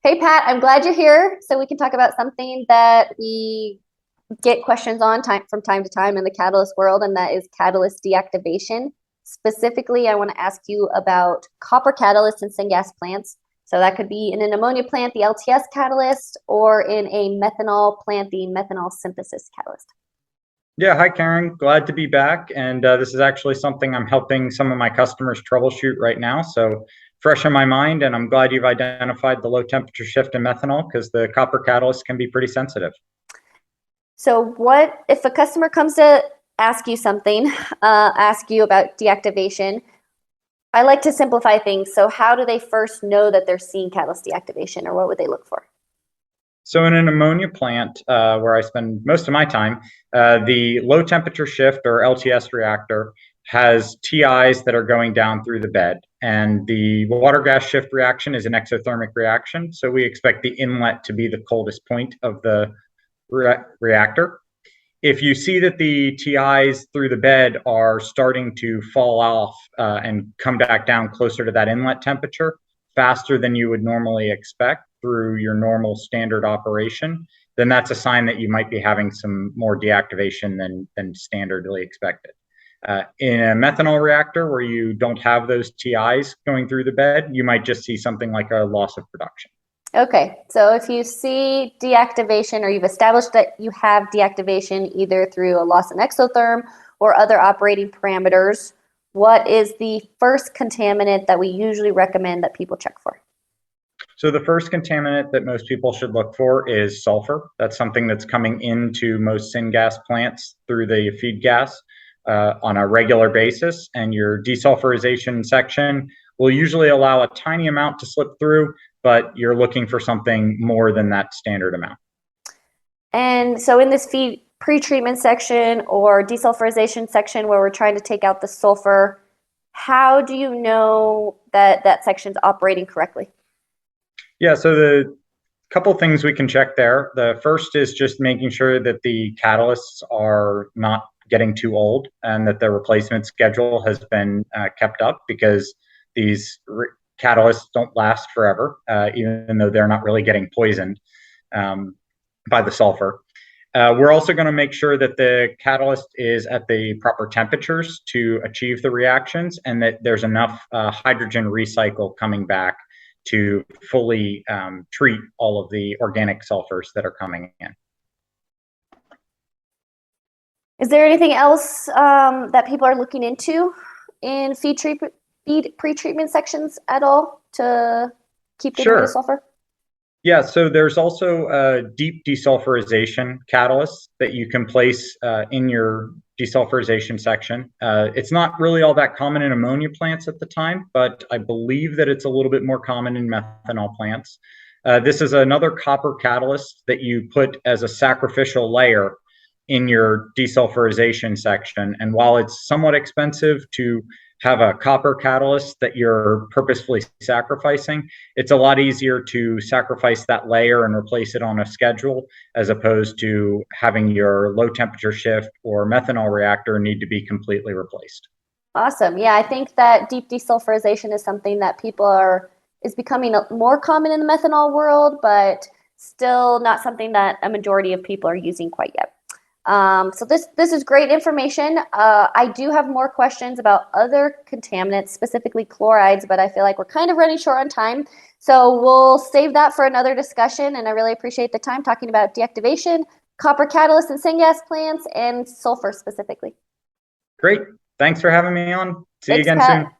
Hey Pat, I'm glad you're here so we can talk about something that we get questions on from time to time in the catalyst world, and that is catalyst deactivation. Specifically, I want to ask you about copper catalyst in syngas plants. So that could be in an ammonia plant, the LTS catalyst, or in a methanol plant, the methanol synthesis catalyst. Yeah, hi Karen. Glad to be back. And this is actually something I'm helping some of my customers troubleshoot right now. So fresh in my mind, and I'm glad you've identified the low temperature shift in methanol because the copper catalyst can be pretty sensitive. So what if a customer comes to ask you something, ask you about deactivation? I like to simplify things. So how do they first know that they're seeing catalyst deactivation, or what would they look for? So in an ammonia plant, where I spend most of my time, the low temperature shift or LTS reactor has TIs that are going down through the bed. And the water gas shift reaction is an exothermic reaction. So we expect the inlet to be the coldest point of the reactor. If you see that the TIs through the bed are starting to fall off and come back down closer to that inlet temperature faster than you would normally expect through your normal standard operation, then that's a sign that you might be having some more deactivation than standardly expected. In a methanol reactor where you don't have those TIs going through the bed, you might just see something like a loss of production. Okay, so if you see deactivation, or you've established that you have deactivation either through a loss in exotherm or other operating parameters, what is the first contaminant that we usually recommend that people check for? So the first contaminant that most people should look for is sulfur. That's something that's coming into most syngas plants through the feed gas on a regular basis, and your desulfurization section will usually allow a tiny amount to slip through, but you're looking for something more than that standard amount. And so in this feed pretreatment section or desulfurization section where we're trying to take out the sulfur, how do you know that that section's operating correctly? Yeah, so the couple things we can check there. The first is just making sure that the catalysts are not getting too old and that the replacement schedule has been kept up, because these catalysts don't last forever, even though they're not really getting poisoned by the sulfur. We're also going to make sure that the catalyst is at the proper temperatures to achieve the reactions, and that there's enough hydrogen recycle coming back to fully treat all of the organic sulfurs that are coming in. Is there anything else that people are looking into in feed pretreatment sections at all to keep getting rid of Sure. sulfur? Yeah, so there's also a deep desulfurization catalyst that you can place in your desulfurization section. It's not really all that common in ammonia plants at the time, but I believe that it's a little bit more common in methanol plants. This is another copper catalyst that you put as a sacrificial layer in your desulfurization section. And while it's somewhat expensive to have a copper catalyst that you're purposefully sacrificing, it's a lot easier to sacrifice that layer and replace it on a schedule, as opposed to having your low temperature shift or methanol reactor need to be completely replaced. Awesome. Yeah, I think that deep desulfurization is something that is becoming more common in the methanol world, but still not something that a majority of people are using quite yet. So this is great information. I do have more questions about other contaminants, specifically chlorides, but I feel like we're kind of running short on time. So we'll save that for another discussion. And I really appreciate the time talking about deactivation, copper catalyst in syngas plants, and sulfur specifically. Great. Thanks for having me on. See you Thanks, again Pat. soon.